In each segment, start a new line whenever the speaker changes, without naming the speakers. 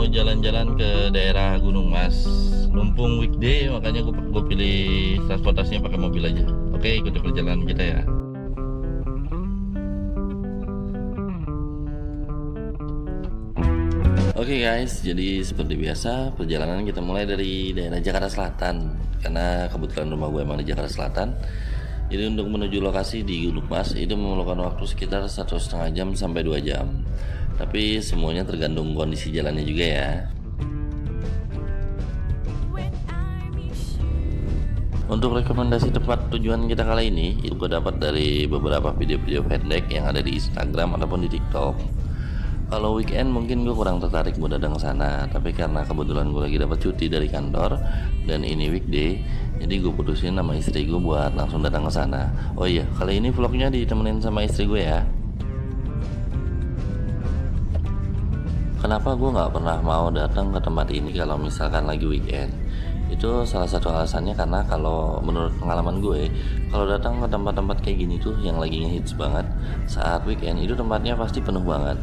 mau jalan-jalan ke daerah Gunung Mas. Mumpung weekday, makanya gue pilih transportasinya pakai mobil aja. Oke, ikuti perjalanan kita ya. Oke guys, jadi seperti biasa perjalanan kita mulai dari daerah Jakarta Selatan. Karena kebetulan rumah gue emang di Jakarta Selatan. Jadi untuk menuju lokasi di Gunung Mas itu memerlukan waktu sekitar 1,5 jam sampai 2 jam. Tapi semuanya tergantung kondisi jalannya juga ya. Untuk rekomendasi tempat tujuan kita kali ini itu gue dapat dari beberapa video-video pendek yang ada di Instagram ataupun di TikTok. Kalau weekend mungkin gue kurang tertarik buat datang ke sana, tapi karena kebetulan gue lagi dapat cuti dari kantor dan ini weekday, jadi gue putusin sama istri gue buat langsung datang ke sana. Oh iya, kali ini vlognya ditemenin sama istri gue ya. Kenapa gue nggak pernah mau datang ke tempat ini kalau misalkan lagi weekend? Itu salah satu alasannya karena kalau menurut pengalaman gue, kalau datang ke tempat-tempat kayak gini tuh yang lagi ngehits banget saat weekend itu tempatnya pasti penuh banget.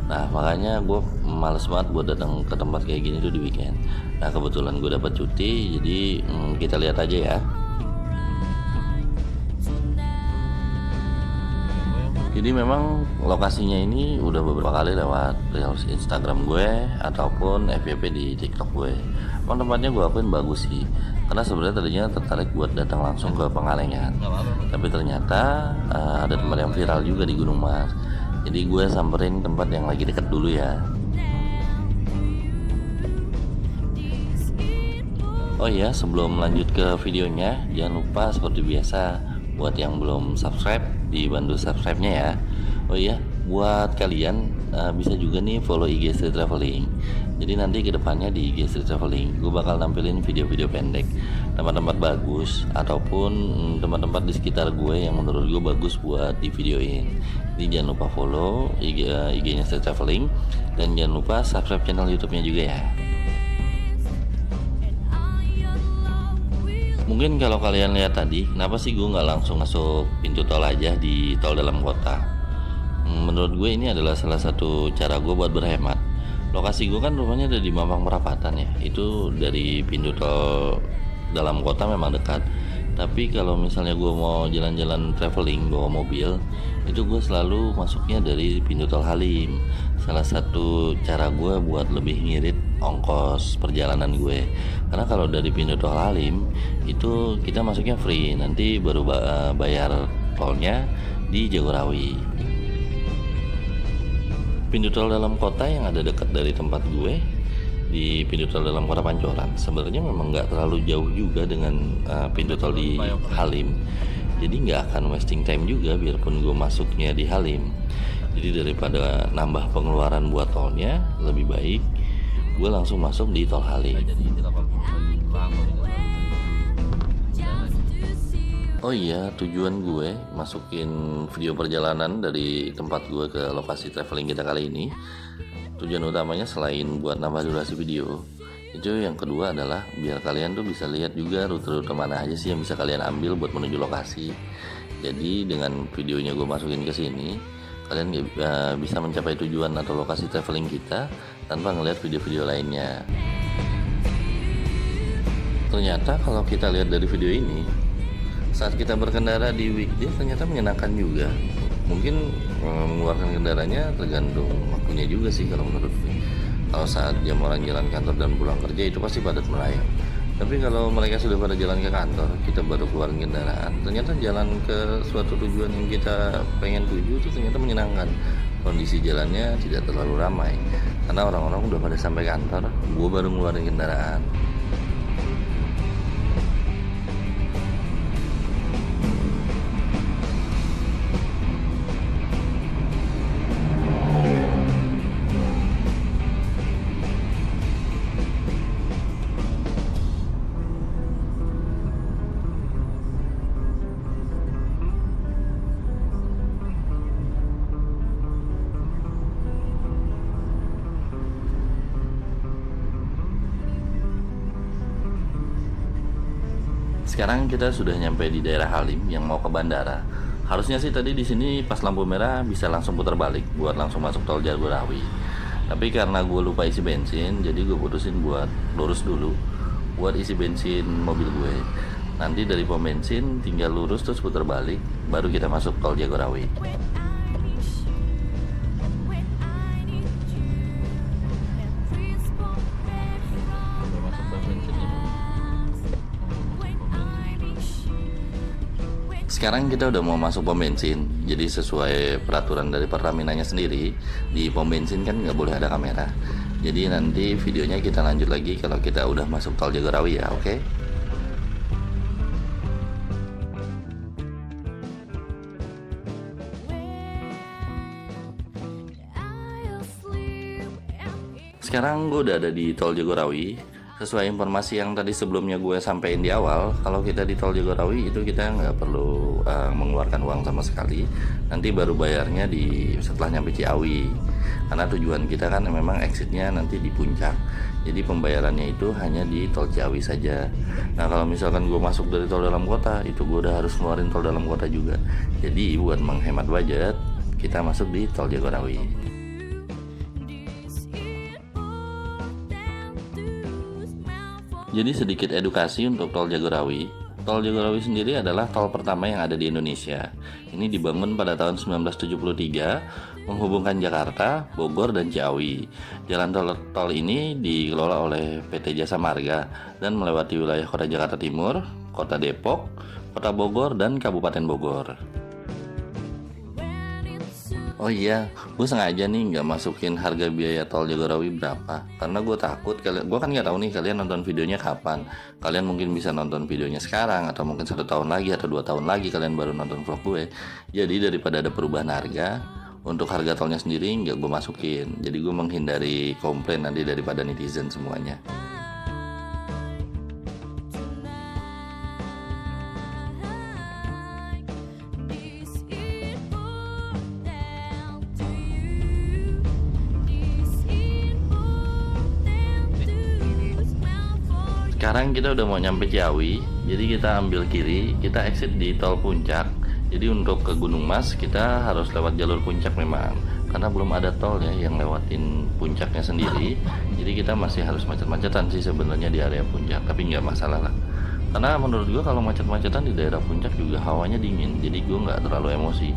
Nah makanya gue males banget buat datang ke tempat kayak gini tuh di weekend. Nah kebetulan gue dapat cuti, jadi kita lihat aja ya. Jadi memang lokasinya ini udah beberapa kali lewat reels Instagram gue ataupun FYP di TikTok gue. Emang tempatnya gue akuin bagus sih. Karena sebenarnya tadinya tertarik buat datang langsung ke Pengalengan. Tapi ternyata ada tempat yang viral juga di Gunung Mas. Jadi gue samperin tempat yang lagi deket dulu ya. Oh iya, sebelum lanjut ke videonya, jangan lupa seperti biasa buat yang belum subscribe dibantu subscribe-nya ya. Oh iya, buat kalian bisa juga nih follow IG Street Traveling. Jadi nanti kedepannya di IG Street Traveling gue bakal nampilin video-video pendek tempat-tempat bagus ataupun tempat-tempat di sekitar gue yang menurut gue bagus buat di videoin. Jadi jangan lupa follow IG-nya Street Traveling dan jangan lupa subscribe channel YouTube-nya juga ya. Mungkin kalau kalian lihat tadi, kenapa sih gue nggak langsung masuk pintu tol aja di tol dalam kota? Menurut gue ini adalah salah satu cara gue buat berhemat. Lokasi gue kan rumahnya ada di Mampang Perapatan ya. Itu dari pintu tol dalam kota memang dekat. Tapi kalau misalnya gue mau jalan-jalan traveling bawa mobil, itu gue selalu masuknya dari pintu tol Halim. Salah satu cara gue buat lebih ngirit ongkos perjalanan gue. Karena kalau dari pintu tol Halim itu kita masuknya free, nanti baru bayar tolnya di Jagorawi. Pintu tol dalam kota yang ada dekat dari tempat gue di pintu tol dalam kota Pancoran sebenarnya memang nggak terlalu jauh juga dengan pintu tol di Halim, jadi nggak akan wasting time juga biarpun gue masuknya di Halim. Jadi daripada nambah pengeluaran buat tolnya, lebih baik gue langsung masuk di tol Halim. Oh iya, tujuan gue masukin video perjalanan dari tempat gue ke lokasi traveling kita kali ini, tujuan utamanya selain buat nambah durasi video, itu yang kedua adalah biar kalian tuh bisa lihat juga rute-rute mana aja sih yang bisa kalian ambil buat menuju lokasi. Jadi dengan videonya gue masukin ke sini, kalian bisa mencapai tujuan atau lokasi traveling kita tanpa ngeliat video-video lainnya. Ternyata kalau kita lihat dari video ini, saat kita berkendara di weekday ternyata menyenangkan juga. Mungkin mengeluarkan kendaraannya tergantung waktunya juga sih kalau menurut gue. Kalau saat jam orang jalan kantor dan pulang kerja itu pasti padat merayap. Tapi kalau mereka sudah pada jalan ke kantor, kita baru keluarin kendaraan, ternyata jalan ke suatu tujuan yang kita pengen tuju itu ternyata menyenangkan. Kondisi jalannya tidak terlalu ramai karena orang-orang udah pada sampai kantor, gue baru ngeluarin kendaraan. Sekarang kita sudah nyampe di daerah Halim yang mau ke bandara. Harusnya sih tadi di sini pas lampu merah bisa langsung putar balik buat langsung masuk tol Jagorawi. Tapi karena gue lupa isi bensin, jadi gue putusin buat lurus dulu buat isi bensin mobil gue. Nanti dari pom bensin tinggal lurus terus putar balik, baru kita masuk tol Jagorawi. Sekarang kita udah mau masuk pom bensin. Jadi sesuai peraturan dari Pertaminanya sendiri, di pom bensin kan nggak boleh ada kamera. Jadi nanti videonya kita lanjut lagi kalau kita udah masuk tol Jagorawi ya, oke? Sekarang gue udah ada di tol Jagorawi. Sesuai informasi yang tadi sebelumnya gue sampaikan di awal, kalau kita di tol Jagorawi itu kita nggak perlu mengeluarkan uang sama sekali. Nanti baru bayarnya setelah nyampe Ciawi. Karena tujuan kita kan memang exitnya nanti di puncak. Jadi pembayarannya itu hanya di tol Ciawi saja. Nah kalau misalkan gue masuk dari tol dalam kota, itu gue udah harus ngeluarin tol dalam kota juga. Jadi buat menghemat budget, kita masuk di tol Jagorawi. Jadi sedikit edukasi untuk tol Jagorawi. Tol Jagorawi sendiri adalah tol pertama yang ada di Indonesia. Ini dibangun pada tahun 1973, menghubungkan Jakarta, Bogor, dan Ciawi. Jalan tol ini dikelola oleh PT Jasa Marga dan melewati wilayah Kota Jakarta Timur, Kota Depok, Kota Bogor, dan Kabupaten Bogor. Oh iya, gue sengaja nih nggak masukin harga biaya tol Jagorawi berapa, karena gue takut gue kan nggak tahu nih kalian nonton videonya kapan. Kalian mungkin bisa nonton videonya sekarang, atau mungkin 1 tahun lagi atau 2 tahun lagi kalian baru nonton vlog gue. Jadi daripada ada perubahan harga, untuk harga tolnya sendiri nggak gue masukin. Jadi gue menghindari komplain nanti daripada netizen semuanya. Sekarang kita udah mau nyampe Ciawi, jadi kita ambil kiri, kita exit di tol Puncak. Jadi untuk ke Gunung Mas kita harus lewat jalur Puncak memang, karena belum ada tol ya yang lewatin puncaknya sendiri. Jadi kita masih harus macet-macetan sih sebenarnya di area Puncak, tapi nggak masalah lah. Karena menurut gue kalau macet-macetan di daerah Puncak juga hawanya dingin, jadi gue nggak terlalu emosi.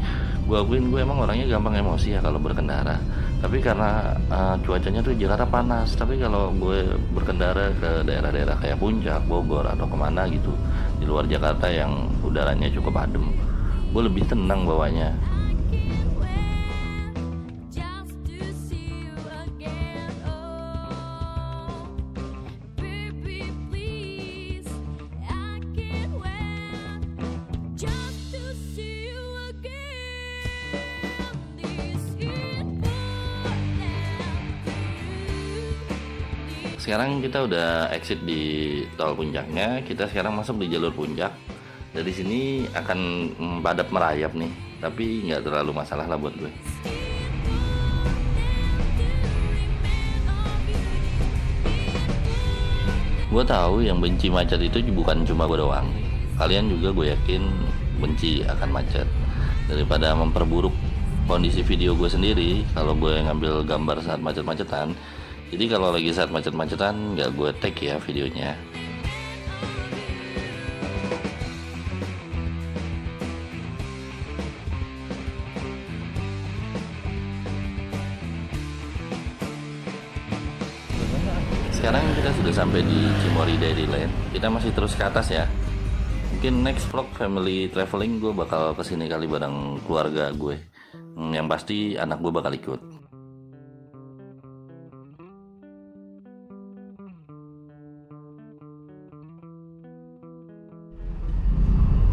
Gue akuin gue emang orangnya gampang emosi ya kalau berkendara. Tapi karena cuacanya tuh Jakarta panas, tapi kalau gue berkendara ke daerah-daerah kayak Puncak, Bogor, atau kemana gitu di luar Jakarta yang udaranya cukup adem, gue lebih tenang bawanya. Sekarang kita udah exit di tol Puncaknya, kita sekarang masuk di jalur Puncak. Dari sini akan padat merayap nih, tapi nggak terlalu masalah lah buat gue. Gue tahu yang benci macet itu bukan cuma gue doang. Kalian juga gue yakin benci akan macet. Daripada memperburuk kondisi video gue sendiri, kalau gue ngambil gambar saat macet-macetan, jadi kalau lagi saat macet-macetan nggak gue tag ya videonya. Sekarang kita sudah sampai di Cimory Dairyland. Kita masih terus ke atas ya. Mungkin next vlog family traveling gue bakal kesini kali bareng keluarga gue. Yang pasti anak gue bakal ikut.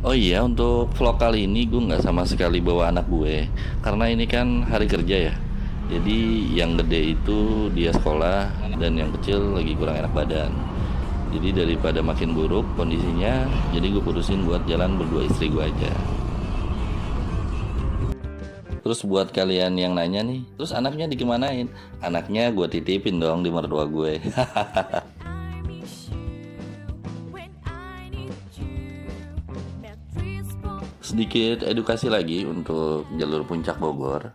Oh iya, untuk vlog kali ini gue nggak sama sekali bawa anak gue, karena ini kan hari kerja ya. Jadi yang gede itu dia sekolah dan yang kecil lagi kurang enak badan. Jadi daripada makin buruk kondisinya, jadi gue putusin buat jalan berdua istri gue aja. Terus buat kalian yang nanya nih, terus anaknya dikemanain? Anaknya gue titipin dong di mertua gue. Sedikit edukasi lagi untuk jalur Puncak Bogor.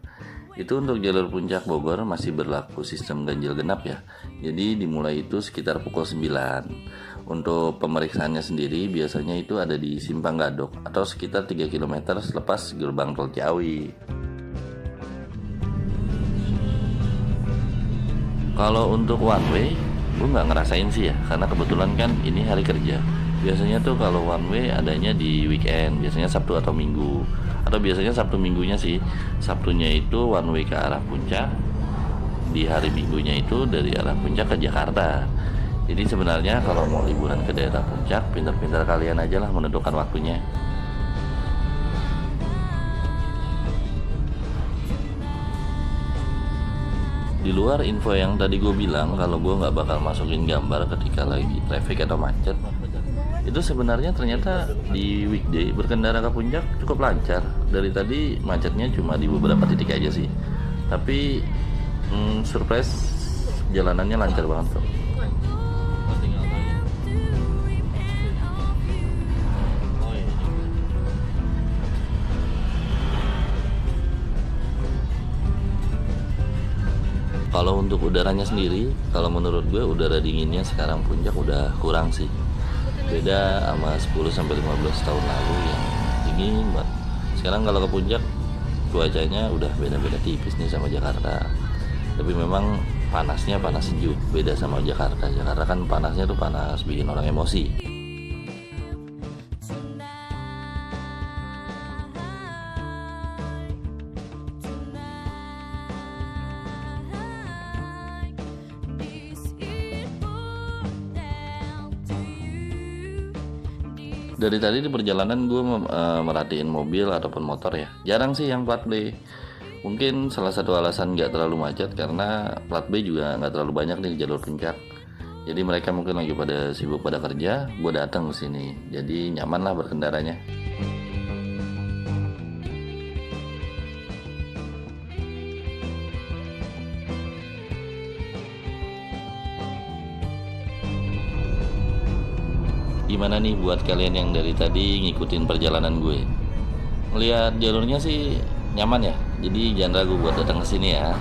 Itu untuk jalur puncak Bogor masih berlaku sistem ganjil genap ya. Jadi dimulai itu sekitar pukul 9. Untuk pemeriksaannya sendiri biasanya itu ada di Simpang Gadok atau sekitar 3 km selepas gerbang tol Ciawi. Kalau untuk one way, gue nggak ngerasain sih ya, karena kebetulan kan ini hari kerja. Biasanya tuh kalau one way adanya di weekend, biasanya Sabtu atau Minggu. Atau biasanya Sabtu Minggunya sih. Sabtunya itu one way ke arah puncak, di hari Minggunya itu dari arah puncak ke Jakarta. Jadi sebenarnya kalau mau liburan ke daerah puncak, pintar-pintar kalian aja lah menentukan waktunya. Di luar info yang tadi gue bilang kalau gue nggak bakal masukin gambar ketika lagi traffic atau macet, itu sebenarnya ternyata di weekday berkendara ke puncak cukup lancar. Dari tadi macetnya cuma di beberapa titik aja sih, tapi surprise jalanannya lancar banget kok. Kalau untuk udaranya sendiri, kalau menurut gue udara dinginnya sekarang puncak udah kurang sih. Beda sama 10 sampai 15 tahun lalu yang dingin banget. Sekarang kalau ke puncak cuacanya udah beda-beda tipis nih sama Jakarta. Tapi memang panasnya panas sejuk, beda sama Jakarta. Jakarta kan panasnya tuh panas bikin orang emosi. Dari tadi di perjalanan gue merhatiin mobil ataupun motor ya. Jarang sih yang plat B. Mungkin salah satu alasan nggak terlalu macet karena plat B juga nggak terlalu banyak di jalur puncak. Jadi mereka mungkin lagi pada sibuk pada kerja, gue datang ke sini. Jadi nyaman lah berkendaranya. Gimana nih buat kalian yang dari tadi ngikutin perjalanan gue? Melihat jalurnya sih nyaman ya. Jadi jangan ragu buat datang ke sini ya.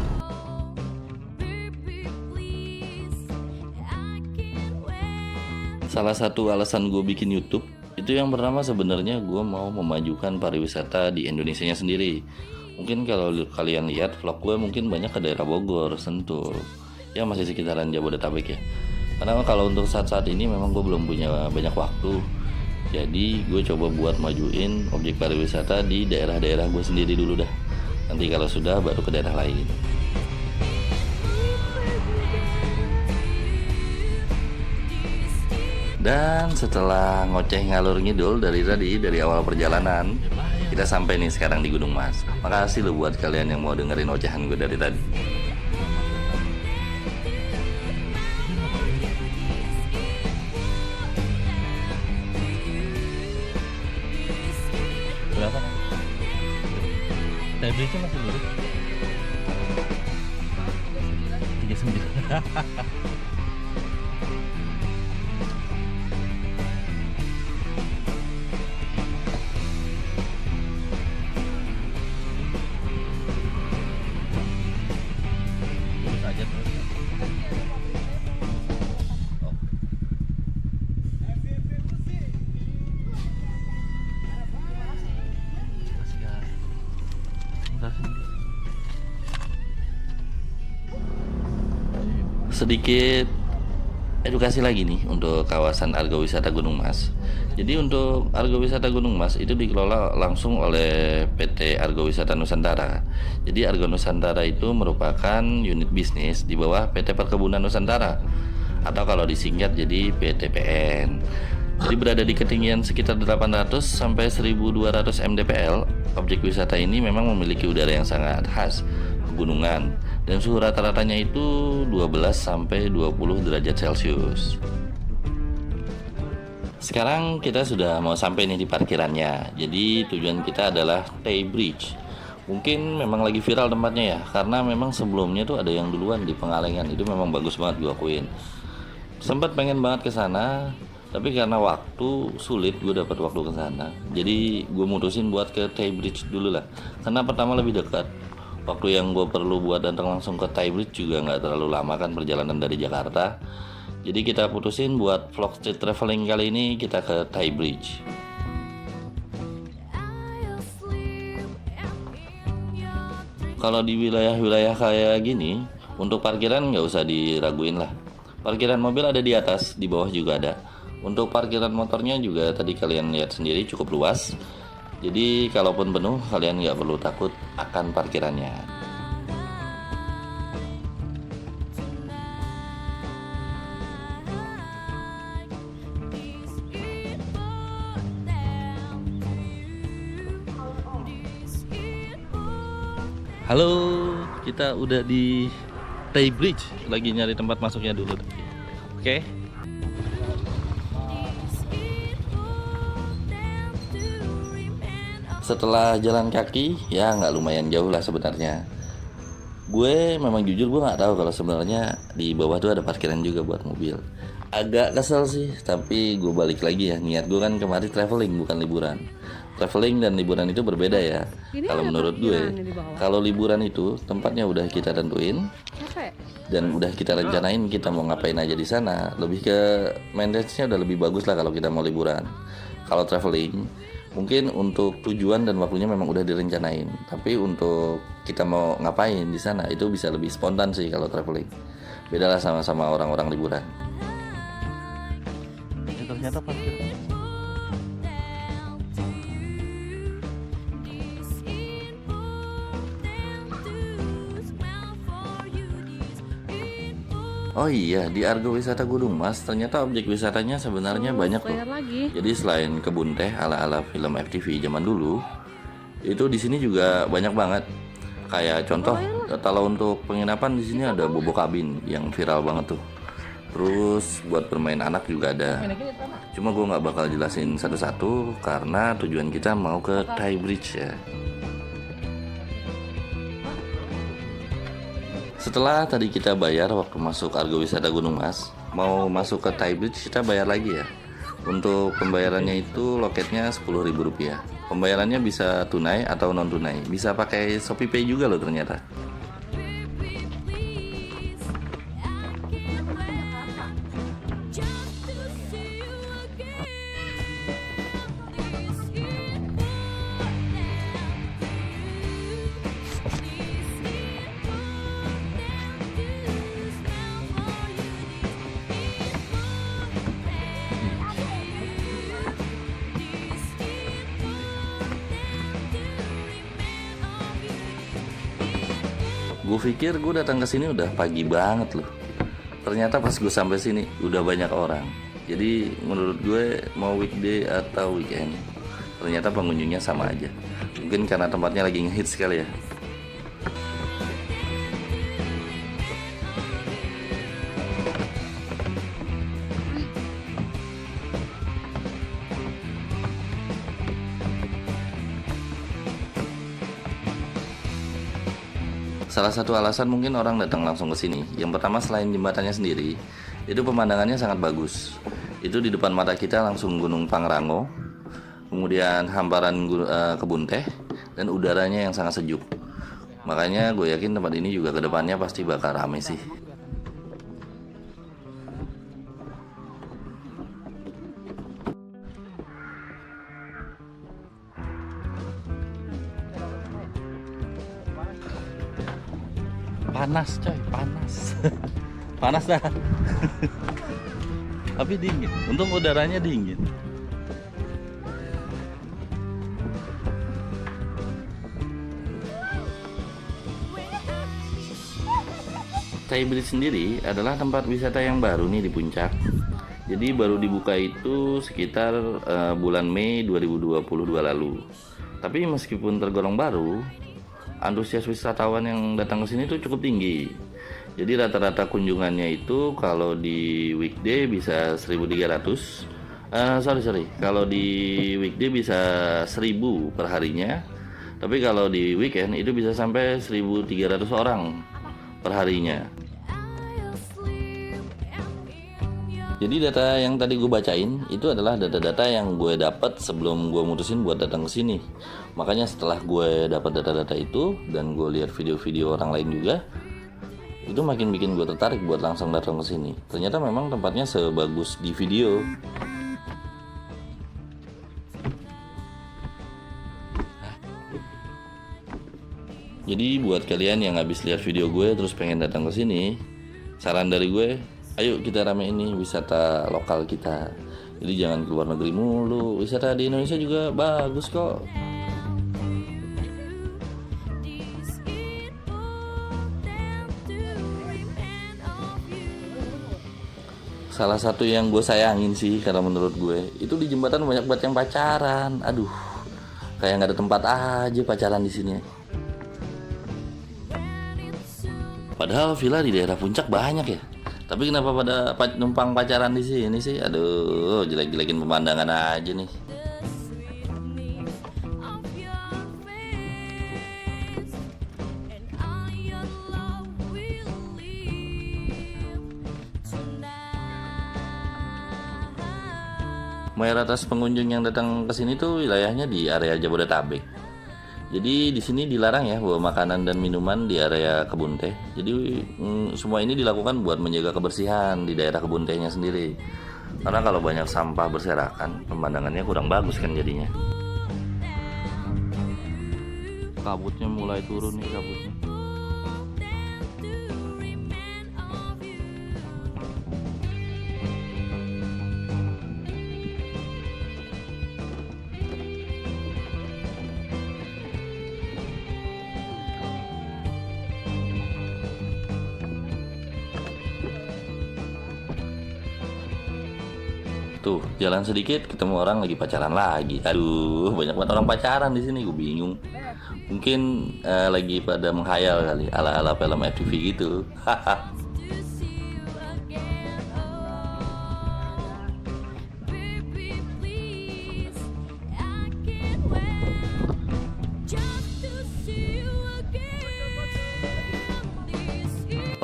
Salah satu alasan gue bikin YouTube itu yang pertama sebenarnya gue mau memajukan pariwisata di Indonesianya sendiri. Mungkin kalau kalian lihat vlog gue mungkin banyak ke daerah Bogor, Sentul, ya masih sekitaran Jabodetabek ya. Karena kalau untuk saat-saat ini memang gue belum punya banyak waktu. Jadi gue coba buat majuin objek pariwisata di daerah-daerah gue sendiri dulu dah. Nanti kalau sudah baru ke daerah lain. Dan setelah ngoceh ngalur ngidul dari tadi, dari awal perjalanan, kita sampai nih sekarang di Gunung Mas. Makasih lo buat kalian yang mau dengerin ocehan gue dari tadi. Berapa? Tabletnya masih lurus. 39. Sedikit edukasi lagi nih untuk kawasan Arga Wisata Gunung Mas. Jadi untuk Arga Wisata Gunung Mas itu dikelola langsung oleh PT Arga Wisata Nusantara. Jadi Arga Nusantara itu merupakan unit bisnis di bawah PT Perkebunan Nusantara atau kalau disingkat jadi PTPN. Jadi berada di ketinggian sekitar 800 sampai 1200 mdpl. Objek wisata ini memang memiliki udara yang sangat khas, pegunungan, dan suhu rata-ratanya itu 12 sampai 20 derajat Celcius. Sekarang kita sudah mau sampai nih di parkirannya. Jadi tujuan kita adalah Tay Bridge. Mungkin memang lagi viral tempatnya ya, karena memang sebelumnya tuh ada yang duluan di Pengalengan. Itu memang bagus banget gue akuin. Sempat pengen banget ke sana, tapi karena waktu sulit gue dapat waktu ke sana. Jadi gue mutusin buat ke Tay Bridge dulu lah. Karena pertama lebih dekat. Waktu yang gue perlu buat datang langsung ke Thai Bridge juga nggak terlalu lama kan perjalanan dari Jakarta. Jadi kita putusin buat vlog street traveling kali ini kita ke Thai Bridge. Kalau di wilayah-wilayah kayak gini, untuk parkiran nggak usah diraguin lah. Parkiran mobil ada di atas, di bawah juga ada. Untuk parkiran motornya juga tadi kalian lihat sendiri cukup luas. Jadi kalaupun penuh, kalian nggak perlu takut akan parkirannya. Halo, kita udah di Thai Bridge, lagi nyari tempat masuknya dulu. Oke. Setelah jalan kaki, ya nggak lumayan jauh lah sebenarnya. Gue memang jujur gue nggak tahu kalau sebenarnya di bawah tuh ada parkiran juga buat mobil. Agak kesel sih, tapi gue balik lagi ya. Niat gue kan kemarin traveling bukan liburan. Traveling dan liburan itu berbeda ya. Kalau menurut gue, kalau liburan itu tempatnya udah kita tentuin dan udah kita rencanain kita mau ngapain aja di sana. Lebih ke maintenance-nya udah lebih bagus lah kalau kita mau liburan. Kalau traveling, mungkin untuk tujuan dan waktunya memang udah direncanain. Tapi untuk kita mau ngapain di sana itu bisa lebih spontan sih kalau traveling. Beda lah sama orang-orang liburan. Ini ternyata parkir. Oh iya, di Argo Wisata Gunung Mas, ternyata objek wisatanya sebenarnya banyak loh. Jadi selain kebun teh ala-ala film FTV zaman dulu, itu di sini juga banyak banget. Kayak contoh, kalau untuk penginapan di sini ada bobo kabin yang viral banget tuh. Terus buat bermain anak juga ada. Cuma gue nggak bakal jelasin satu-satu karena tujuan kita mau ke Thai Bridge ya. Setelah tadi kita bayar waktu masuk Argo Wisata Gunung Mas, mau masuk ke Thai Bridge kita bayar lagi ya. Untuk pembayarannya itu loketnya Rp10.000. Pembayarannya bisa tunai atau non tunai. Bisa pakai Shopee Pay juga loh ternyata. Gue pikir gue datang ke sini udah pagi banget loh. Ternyata pas gue sampai sini udah banyak orang. Jadi menurut gue mau weekday atau weekend, ternyata pengunjungnya sama aja. Mungkin karena tempatnya lagi ngehits sekali ya. Salah satu alasan mungkin orang datang langsung ke sini. Yang pertama selain jembatannya sendiri, itu pemandangannya sangat bagus. Itu di depan mata kita langsung Gunung Pangrango, kemudian hamparan kebun teh, dan udaranya yang sangat sejuk. Makanya gue yakin tempat ini juga kedepannya pasti bakal rame sih. Panas coy, panas. Panas dah. Tapi dingin. Untung udaranya dingin. Thai Bridge sendiri adalah tempat wisata yang baru nih di Puncak. Jadi baru dibuka itu sekitar bulan Mei 2022 lalu. Tapi meskipun tergolong baru, antusias wisatawan yang datang ke sini tuh cukup tinggi. Jadi rata-rata kunjungannya itu kalau di weekday bisa 1.300. Kalau di weekday bisa 1.000 per harinya. Tapi kalau di weekend itu bisa sampai 1.300 orang per harinya. Jadi data yang tadi gue bacain itu adalah data-data yang gue dapat sebelum gue mutusin buat datang ke sini. Makanya setelah gue dapat data-data itu dan gue lihat video-video orang lain juga, itu makin bikin gue tertarik buat langsung datang ke sini. Ternyata memang tempatnya sebagus di video. Jadi buat kalian yang habis lihat video gue terus pengen datang ke sini, saran dari gue, ayo kita ramein ini wisata lokal kita. Jadi jangan keluar negeri mulu, wisata di Indonesia juga bagus kok. Salah satu yang gue sayangin sih, karena menurut gue itu di jembatan banyak banget yang pacaran. Aduh, kayak nggak ada tempat aja pacaran di sini. Padahal villa di daerah puncak banyak ya. Tapi kenapa pada numpang pacaran di sini sih? Aduh, jelek-jelekin pemandangan aja nih. Mayoritas pengunjung yang datang ke sini tuh wilayahnya di area Jabodetabek. Jadi di sini dilarang ya bawa makanan dan minuman di area kebun teh. Jadi semua ini dilakukan buat menjaga kebersihan di daerah kebun tehnya sendiri. Karena kalau banyak sampah berserakan, pemandangannya kurang bagus kan jadinya. Kabutnya mulai turun nih kabutnya. Tuh, jalan sedikit ketemu orang lagi pacaran lagi. Aduh, banyak banget orang pacaran di sini, gue bingung. Mungkin lagi pada menghayal kali, ala-ala film FTV gitu. Haha.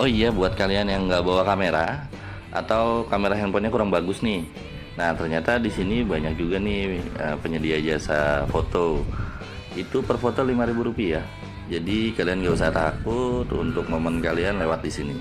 Oh iya, buat kalian yang nggak bawa kamera atau kamera handphonenya kurang bagus nih. Nah, ternyata di sini banyak juga nih penyedia jasa foto. Itu per foto Rp5.000. Jadi kalian gak usah takut untuk momen kalian lewat di sini.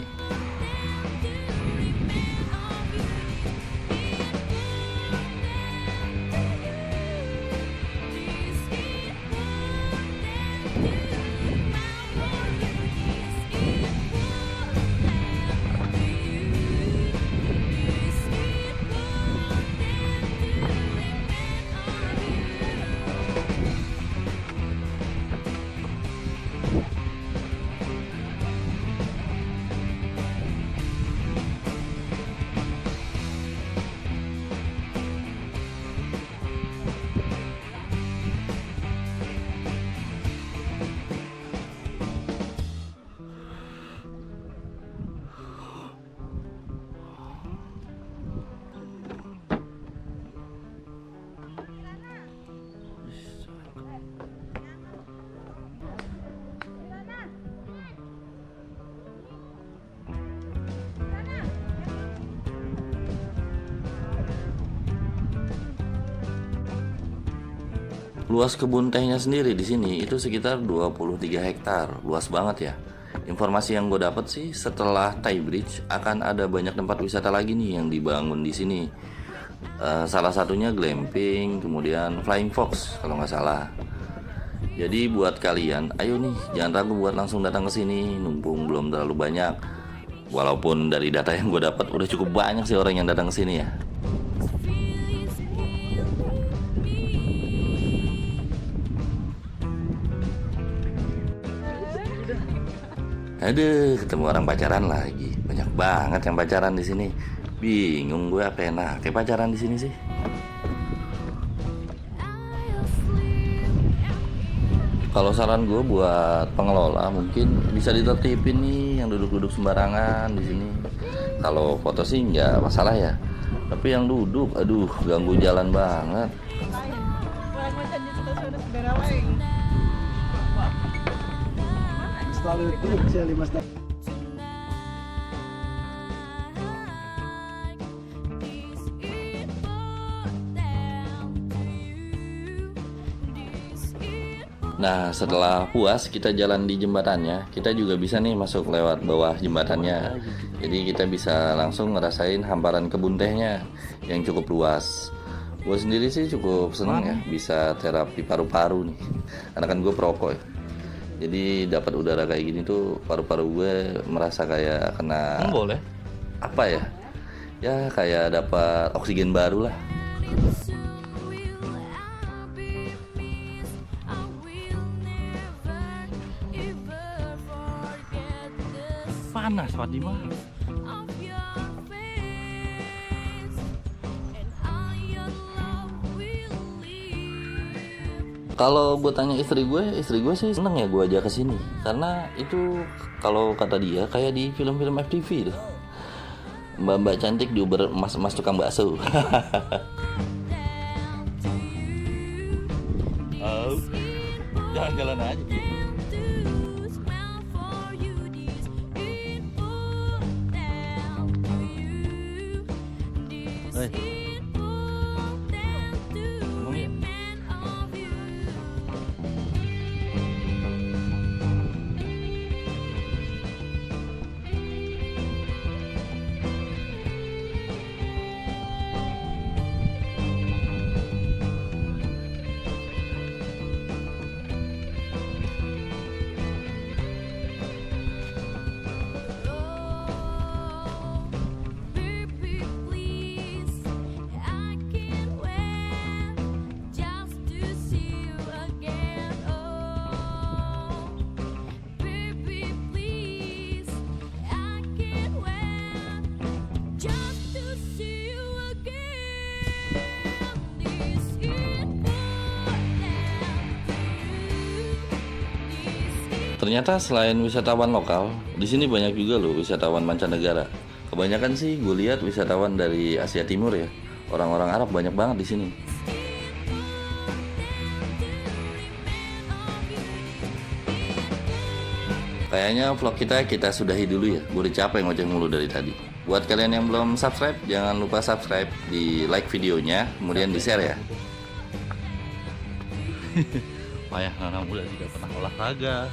Luas kebun tehnya sendiri di sini itu sekitar 23 hektar, luas banget ya. Informasi yang gue dapat sih setelah Thai Bridge akan ada banyak tempat wisata lagi nih yang dibangun di sini. Salah satunya glamping, kemudian Flying Fox kalau nggak salah. Jadi buat kalian, ayo nih jangan ragu buat langsung datang ke sini, mumpung belum terlalu banyak. Walaupun dari data yang gue dapat udah cukup banyak sih orang yang datang ke sini ya. Aduh, ketemu orang pacaran lagi. Banyak banget yang pacaran di sini. Bingung gue apa enak kayak pacaran di sini sih. Kalau saran gue buat pengelola mungkin bisa ditertipin nih yang duduk-duduk sembarangan di sini. Kalau foto sih nggak masalah ya. Tapi yang duduk, aduh ganggu jalan banget.
Selalu itu kecil 5 tahun.
Nah, setelah puas kita jalan di jembatannya, kita juga bisa nih masuk lewat bawah jembatannya. Jadi kita bisa langsung ngerasain hamparan kebun tehnya yang cukup luas. Gue sendiri sih cukup seneng ya bisa terapi paru-paru nih, karena kan gue perokok ya. Jadi dapat udara kayak gini tuh paru-paru gue merasa kayak kena
Boleh.
apa ya? Ya kayak dapat oksigen baru lah.
Panas Fatimah.
Kalau gue tanya istri gue sih seneng ya gue ajak ke sini, karena itu kalau kata dia kayak di film-film FTV tuh, mbak-mbak cantik diuber emas-emas tukang bakso.
Oh, jalan-jalan aja gitu. Hei. Ngomong ya.
Ternyata selain wisatawan lokal, di sini banyak juga loh wisatawan mancanegara. Kebanyakan sih gue lihat wisatawan dari Asia Timur ya. Orang-orang Arab banyak banget di sini. Kayaknya vlog kita sudahi dulu ya. Gue udah capek ngoceh mulu dari tadi. Buat kalian yang belum subscribe, jangan lupa subscribe, di like videonya, kemudian di share ya.
Payah anak muda tidak pernah olahraga.